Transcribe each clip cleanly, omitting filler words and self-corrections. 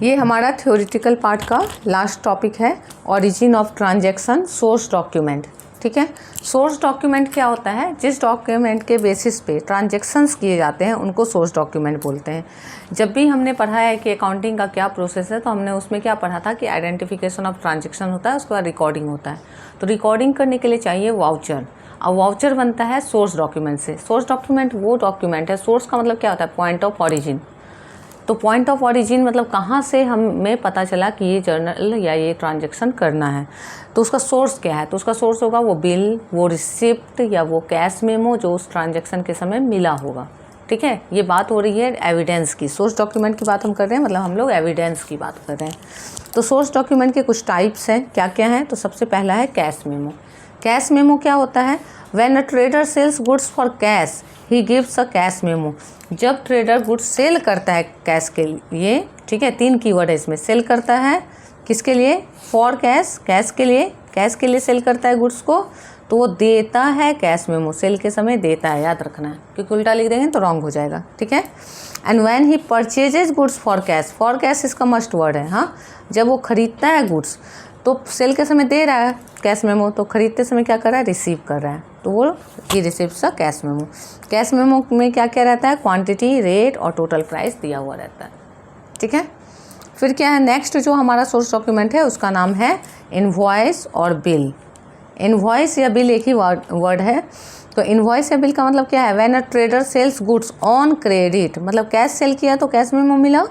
ये हमारा theoretical part का लास्ट टॉपिक है, origin of transaction source document. ठीक है, सोर्स डॉक्यूमेंट क्या होता है? जिस डॉक्यूमेंट के बेसिस पे ट्रांजैक्शंस किए जाते हैं उनको सोर्स डॉक्यूमेंट बोलते हैं। जब भी हमने पढ़ा है कि अकाउंटिंग का क्या प्रोसेस है, तो हमने उसमें क्या पढ़ा था कि आइडेंटिफिकेशन ऑफ ट्रांजैक्शन होता है, उसके बाद रिकॉर्डिंग होता है। तो रिकॉर्डिंग करने के लिए चाहिए वाउचर, और वाउचर बनता है सोर्स डॉक्यूमेंट से। सोर्स डॉक्यूमेंट वो डॉक्यूमेंट है, सोर्स का मतलब क्या होता है? Point of origin. तो पॉइंट ऑफ ऑरिजिन मतलब कहाँ से हमें पता चला कि ये जर्नल या ये ट्रांजैक्शन करना है, तो उसका सोर्स क्या है? तो उसका सोर्स होगा वो बिल, वो रिसिप्ट या वो कैश मेमो जो उस ट्रांजैक्शन के समय मिला होगा। ठीक है, ये बात हो रही है एविडेंस की। सोर्स डॉक्यूमेंट की बात हम कर रहे हैं, मतलब हम लोग एविडेंस की बात कर रहे हैं। तो सोर्स डॉक्यूमेंट के कुछ टाइप्स हैं, क्या क्या हैं? तो सबसे पहला है कैश मेमो। कैश मेमो क्या होता है? When a trader sells goods for cash he gives a cash memo. जब ट्रेडर गुड्स सेल करता है कैश के लिए, ठीक है, 3 कीवर्ड है इसमें। सेल करता है किसके लिए? फॉर कैश, कैश के लिए, कैश के लिए सेल करता है गुड्स को, तो वो देता है कैश मेमो। सेल के समय देता है, याद रखना है, क्योंकि उल्टा लिख देंगे तो रॉन्ग हो जाएगा। ठीक है, and when he purchases goods for cash, for cash इसका मस्ट वर्ड है। हाँ, जब वो खरीदता है गुड्स तो सेल के समय दे रहा है कैश मेमो, तो खरीदते समय क्या कर रहा है? रिसीव कर रहा है, तो वो ये receives a cash memo. Cash memo में क्या क्या रहता है? क्वांटिटी, रेट और टोटल प्राइस दिया हुआ रहता है। ठीक है, फिर क्या है नेक्स्ट जो हमारा सोर्स डॉक्यूमेंट है उसका नाम है इनवॉइस और बिल। इनवॉइस या बिल एक ही वर्ड है। तो इनवॉइस या बिल का मतलब क्या है? When a trader sells goods on credit, मतलब कैश सेल किया तो कैश मेमो मिला,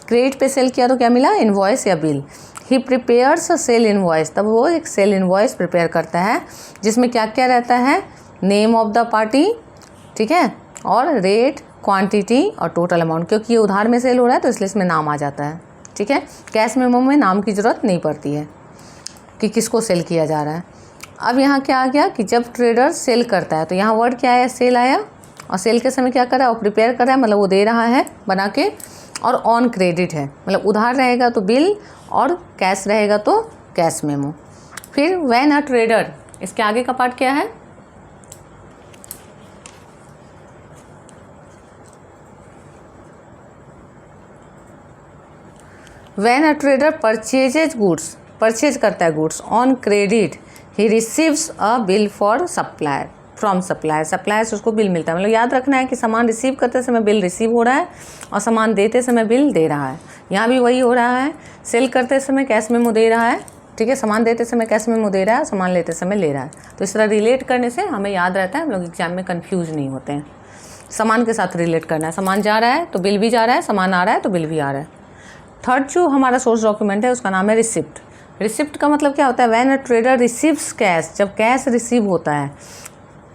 क्रेडिट पे सेल किया तो क्या मिला? इनवॉइस या bill. He prepares a sale invoice, तब वो एक सेल इनवॉइस प्रिपेयर करता है जिसमें क्या क्या रहता है? नेम ऑफ द पार्टी, ठीक है, और रेट, क्वांटिटी और टोटल अमाउंट। क्योंकि ये उधार में सेल हो रहा है तो इसलिए इसमें नाम आ जाता है। ठीक है, कैश मेमो में नाम की ज़रूरत नहीं पड़ती है कि किसको सेल किया जा रहा है। अब यहाँ क्या आ गया कि जब ट्रेडर सेल करता है, तो यहाँ वर्ड क्या है? सेल आया, और सेल के समय क्या कर रहा है? वो प्रिपेयर कर रहा है, मतलब वो दे रहा है बना के, और ऑन क्रेडिट है, मतलब उधार रहेगा तो बिल और कैश रहेगा तो कैश मेमो। फिर व्हेन अ ट्रेडर, इसके आगे का पार्ट क्या है? When a trader purchases goods, purchase करता है goods on credit, he receives a bill for supplier, from supplier. Supplier से उसको बिल मिलता है। मतलब याद रखना है कि सामान रिसीव करते समय बिल रिसीव हो रहा है और सामान देते समय बिल दे रहा है। यहाँ भी वही हो रहा है, सेल करते समय कैश मेमो दे रहा है, ठीक है, सामान देते समय कैश मेमो दे रहा है, सामान लेते समय ले रहा है। तो इस तरह रिलेट करने से हमें याद रहता है, हम लोग एग्जाम में कन्फ्यूज नहीं होते हैं। सामान के साथ रिलेट करना है, सामान जा रहा है तो बिल भी जा रहा है, सामान आ रहा है तो बिल भी आ रहा है। थर्ड जो हमारा सोर्स डॉक्यूमेंट है उसका नाम है रिसिप्ट। रिसिप्ट का मतलब क्या होता है? When a trader receives cash, जब कैश रिसीव होता है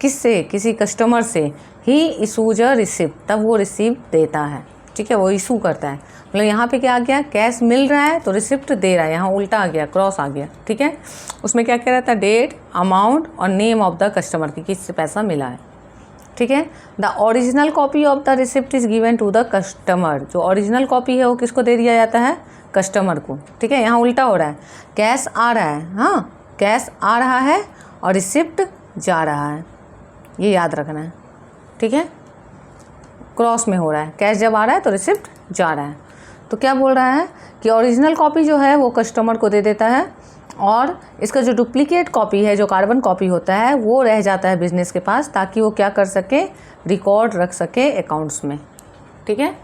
किससे? किसी कस्टमर से, ही इशूज अ रिसिप्ट, तब वो रिसिप्ट देता है। ठीक है, वो इशू करता है। मतलब यहाँ पे क्या आ गया? कैश मिल रहा है तो रिसिप्ट दे रहा है, यहाँ उल्टा आ गया, क्रॉस आ गया। ठीक है, उसमें क्या क्या रहता है? डेट, अमाउंट और नेम ऑफ द कस्टमर की, किससे पैसा मिला है। ठीक है, the original copy of the receipt is given to the customer. जो ओरिजिनल कॉपी है वो किसको दे दिया जाता है? कस्टमर को। ठीक है, यहाँ उल्टा हो रहा है, कैश आ रहा है, हाँ, कैश आ रहा है और रिसिप्ट जा रहा है, ये याद रखना है। ठीक है, क्रॉस में हो रहा है, कैश जब आ रहा है तो रिसिप्ट जा रहा है। तो क्या बोल रहा है कि ओरिजिनल कॉपी जो है वो कस्टमर को दे देता है, और इसका जो डुप्लीकेट कॉपी है, जो कार्बन कॉपी होता है, वो रह जाता है बिजनेस के पास, ताकि वो क्या कर सके? रिकॉर्ड रख सके अकाउंट्स में। ठीक है,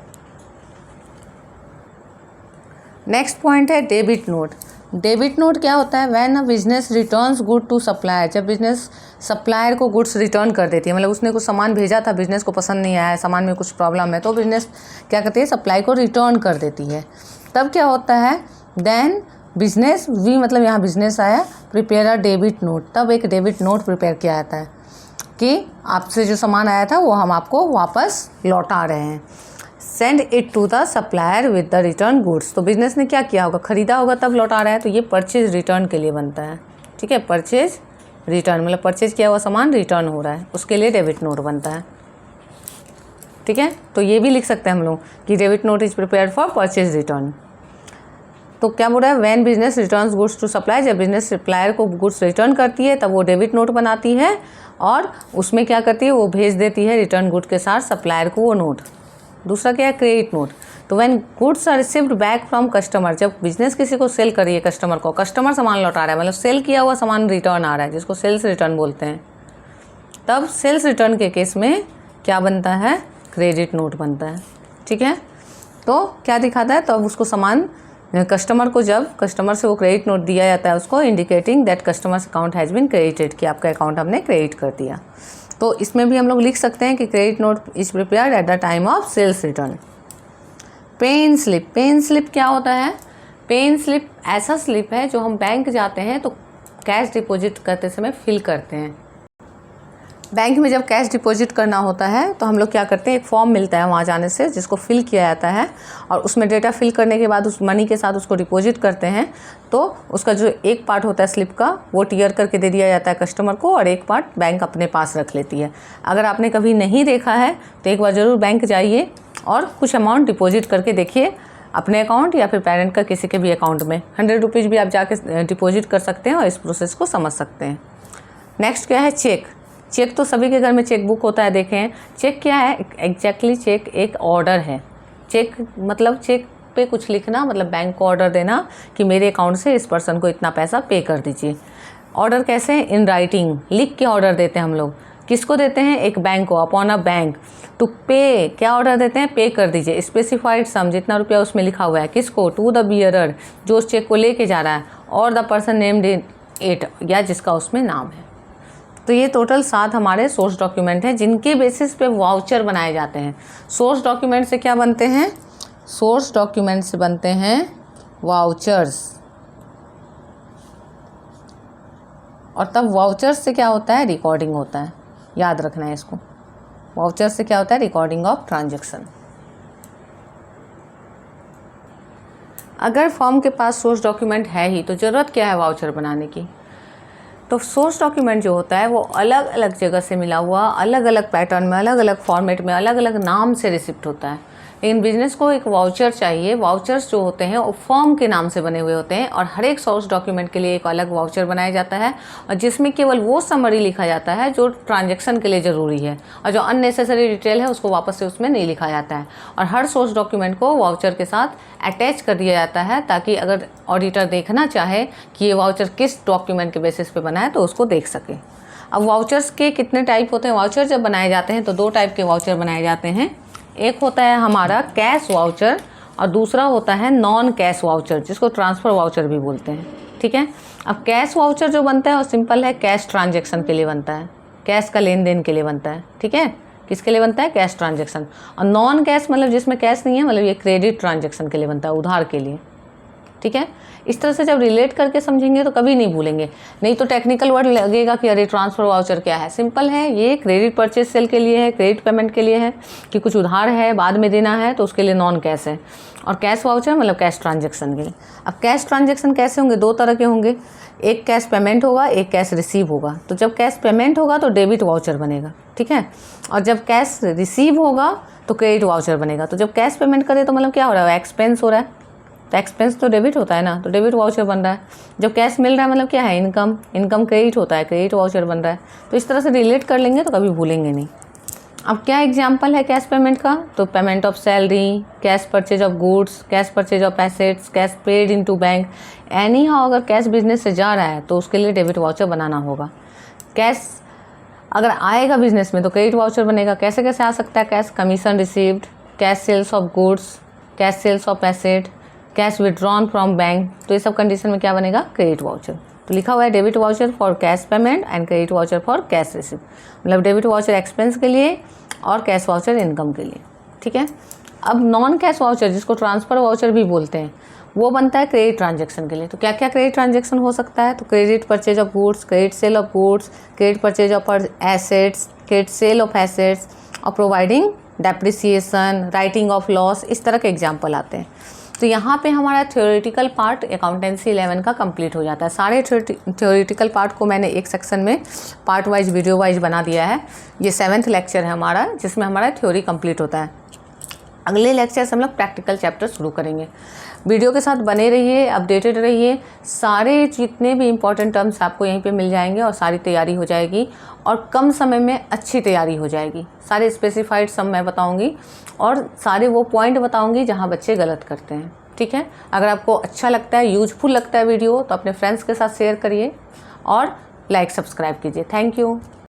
नेक्स्ट पॉइंट है डेबिट नोट। डेबिट नोट क्या होता है? When a business returns good to supplier, जब बिजनेस सप्लायर को गुड्स रिटर्न कर देती है, मतलब उसने कुछ सामान भेजा था, बिजनेस को पसंद नहीं आया, सामान में कुछ प्रॉब्लम है, तो बिजनेस क्या करती है? सप्लाई को रिटर्न कर देती है। तब क्या होता है? देन बिजनेस, वी मतलब यहाँ बिजनेस आया, प्रिपेयर अ डेबिट नोट, तब एक डेबिट नोट प्रिपेयर किया जाता है कि आपसे जो सामान आया था वो हम आपको वापस लौटा रहे हैं। Send it to the supplier with the return goods, तो बिजनेस ने क्या किया होगा? खरीदा होगा तब लौटा रहा है, तो ये परचेज रिटर्न के लिए बनता है। ठीक है, परचेज रिटर्न मतलब परचेज किया हुआ सामान रिटर्न हो रहा है, उसके लिए डेबिट नोट बनता है। ठीक है, तो ये भी लिख सकते हैं हम लोग कि debit note is prepared for purchase return. तो क्या बोल रहा है? When business returns goods to supplier, जब बिजनेस सप्लायर को गुड्स रिटर्न करती है तब वो डेबिट नोट बनाती है, और उसमें क्या करती है? वो भेज देती है रिटर्न गुड के साथ सप्लायर को वो नोट। दूसरा क्या है? Credit note. तो when goods are received back from customer, जब बिजनेस किसी को सेल करिए कस्टमर को, कस्टमर सामान लौटा रहा है, मतलब सेल किया हुआ सामान रिटर्न आ रहा है, जिसको सेल्स रिटर्न बोलते हैं, तब सेल्स रिटर्न के केस में क्या बनता है, क्रेडिट नोट बनता है। ठीक है, तो क्या दिखाता है, तो अब उसको सामान कस्टमर को, जब कस्टमर से वो क्रेडिट नोट दिया जाता है उसको, indicating that customer's account has been credited, कि आपका अकाउंट हमने क्रेडिट कर दिया। तो इसमें भी हम लोग लिख सकते हैं कि credit note is prepared at the time of sales return. Pen slip, pen slip क्या होता है, पेन स्लिप ऐसा स्लिप है जो हम बैंक जाते हैं तो कैश डिपॉजिट करते समय फिल करते हैं। बैंक में जब कैश डिपॉजिट करना होता है तो हम लोग क्या करते हैं, एक फॉर्म मिलता है वहाँ जाने से जिसको फिल किया जाता है, और उसमें डेटा फिल करने के बाद उस मनी के साथ उसको डिपॉजिट करते हैं। तो उसका जो एक पार्ट होता है स्लिप का, वो टीयर करके दे दिया जाता है कस्टमर को, और एक पार्ट बैंक अपने पास रख लेती है। अगर आपने कभी नहीं देखा है तो एक बार ज़रूर बैंक जाइए और कुछ अमाउंट डिपॉजिट करके देखिए अपने अकाउंट या फिर पेरेंट का किसी के भी अकाउंट में। 100 रुपीज़ भी आप जाके डिपॉजिट कर सकते हैं और इस प्रोसेस को समझ सकते हैं। नेक्स्ट क्या है, चेक। चेक तो सभी के घर में चेक बुक होता है, देखें। चेक क्या है एग्जैक्टली, चेक एक ऑर्डर है। चेक मतलब चेक पे कुछ लिखना, मतलब बैंक को ऑर्डर देना कि मेरे अकाउंट से इस पर्सन को इतना पैसा पे कर दीजिए। ऑर्डर कैसे, इन राइटिंग, लिख के ऑर्डर देते हैं हम लोग। किसको देते हैं, एक बैंक को, अपॉन अ बैंक टू पे, क्या ऑर्डर देते हैं, पे कर दीजिए। स्पेसिफाइड सम, जितना रुपया उसमें लिखा हुआ है, किसको, टू द बियरर, जो उस चेक को लेके जा रहा है, और the person named in it, या जिसका उसमें नाम है। तो ये टोटल 7 हमारे सोर्स डॉक्यूमेंट हैं जिनके बेसिस पे वाउचर बनाए जाते हैं। सोर्स डॉक्यूमेंट से क्या बनते हैं, सोर्स डॉक्यूमेंट से बनते हैं वाउचर्स, और तब वाउचर्स से क्या होता है, रिकॉर्डिंग होता है। याद रखना है इसको, वाउचर से क्या होता है, रिकॉर्डिंग ऑफ ट्रांजैक्शन। अगर फर्म के पास सोर्स डॉक्यूमेंट है ही तो ज़रूरत क्या है वाउचर बनाने की। तो सोर्स डॉक्यूमेंट जो होता है वो अलग अलग जगह से मिला हुआ, अलग अलग पैटर्न में, अलग अलग फॉर्मेट में, अलग अलग नाम से रिसिप्ट होता है। लेकिन बिजनेस को एक वाउचर चाहिए। वाउचर्स जो होते हैं वो फर्म के नाम से बने हुए होते हैं, और हर एक सोर्स डॉक्यूमेंट के लिए एक अलग वाउचर बनाया जाता है, और जिसमें केवल वो समरी लिखा जाता है जो ट्रांजैक्शन के लिए ज़रूरी है, और जो अननेसेसरी डिटेल है उसको वापस से उसमें नहीं लिखा जाता है। और हर सोर्स डॉक्यूमेंट को वाउचर के साथ अटैच कर दिया जाता है, ताकि अगर ऑडिटर देखना चाहे कि ये वाउचर किस डॉक्यूमेंट के बेसिस पे बना है तो उसको देख सके। अब वाउचर्स के कितने टाइप होते हैं, वाउचर जब बनाए जाते हैं तो 2 टाइप के वाउचर बनाए जाते हैं। एक होता है हमारा कैश वाउचर, और दूसरा होता है नॉन कैश वाउचर, जिसको ट्रांसफ़र वाउचर भी बोलते हैं। ठीक है, अब कैश वाउचर जो बनता है वो सिंपल है, कैश ट्रांजैक्शन के लिए बनता है, कैश का लेन देन के लिए बनता है। ठीक है, किसके लिए बनता है, कैश ट्रांजैक्शन। और नॉन कैश मतलब जिसमें कैश नहीं है, मतलब ये क्रेडिट ट्रांजैक्शन के लिए बनता है, उधार के लिए। ठीक है, इस तरह से जब रिलेट करके समझेंगे तो कभी नहीं भूलेंगे, नहीं तो टेक्निकल वर्ड लगेगा कि अरे ट्रांसफ़र वाउचर क्या है। सिंपल है, ये क्रेडिट परचेज सेल के लिए है, क्रेडिट पेमेंट के लिए है, कि कुछ उधार है बाद में देना है तो उसके लिए नॉन कैश है। और कैश वाउचर मतलब कैश ट्रांजैक्शन के लिए। अब कैश ट्रांजैक्शन कैसे होंगे, 2 तरह के होंगे, एक कैश पेमेंट होगा, एक कैश रिसीव होगा। तो जब कैश पेमेंट होगा तो डेबिट वाउचर बनेगा। ठीक है, और जब कैश रिसीव होगा तो क्रेडिट वाउचर बनेगा। तो जब कैश पेमेंट करे तो मतलब क्या हो रहा है, एक्सपेंस हो रहा है, तो एक्सपेंस तो डेबिट होता है ना, तो डेबिट वाउचर बन रहा है। जब कैश मिल रहा है मतलब क्या है, इनकम, इनकम क्रेडिट होता है, क्रेडिट वाउचर बन रहा है। तो इस तरह से रिलेट कर लेंगे तो कभी भूलेंगे नहीं। अब क्या एग्जांपल है कैश पेमेंट का, तो payment of salary, cash purchase of goods, cash purchase of assets, cash paid into bank. Any how अगर कैश बिजनेस से जा रहा है तो उसके लिए डेबिट वाउचर बनाना होगा। कैश अगर आएगा बिजनेस में तो क्रेडिट वाउचर बनेगा। कैसे कैसे आ सकता है cash, commission received, cash sales of goods, cash sales of asset, cash withdrawn from bank. तो ये सब कंडीशन में क्या बनेगा, क्रेडिट वाउचर। तो लिखा हुआ है debit voucher for cash payment and credit voucher for cash receive, मतलब डेबिट वाउचर एक्सपेंस के लिए और कैश वाउचर इनकम के लिए। ठीक है, अब नॉन कैश वाउचर जिसको ट्रांसफ़र वाउचर भी बोलते हैं, वो बनता है क्रेडिट ट्रांजैक्शन के लिए। तो क्या क्या क्रेडिट ट्रांजैक्शन हो सकता है, तो credit purchase of goods, credit sale of goods, credit purchase of assets, credit sale of assets, और providing depreciation, writing off loss, इस तरह के एग्जाम्पल आते हैं। तो यहाँ पे हमारा थ्योरेटिकल पार्ट अकाउंटेंसी 11 का कंप्लीट हो जाता है। सारे थ्योरेटिकल पार्ट को मैंने एक सेक्शन में पार्ट वाइज, वीडियो वाइज बना दिया है। ये 7th लेक्चर है हमारा, जिसमें हमारा थ्योरी कंप्लीट होता है। अगले लेक्चर से हम लोग प्रैक्टिकल चैप्टर शुरू करेंगे। वीडियो के साथ बने रहिए, अपडेटेड रहिए। सारे जितने भी इंपॉर्टेंट टर्म्स आपको यहीं पे मिल जाएंगे और सारी तैयारी हो जाएगी और कम समय में अच्छी तैयारी हो जाएगी। सारे स्पेसिफाइड सब मैं बताऊंगी और सारे वो पॉइंट बताऊंगी जहाँ बच्चे गलत करते हैं। ठीक है, अगर आपको अच्छा लगता है, यूजफुल लगता है वीडियो, तो अपने फ्रेंड्स के साथ शेयर करिए और लाइक सब्सक्राइब कीजिए। Thank you.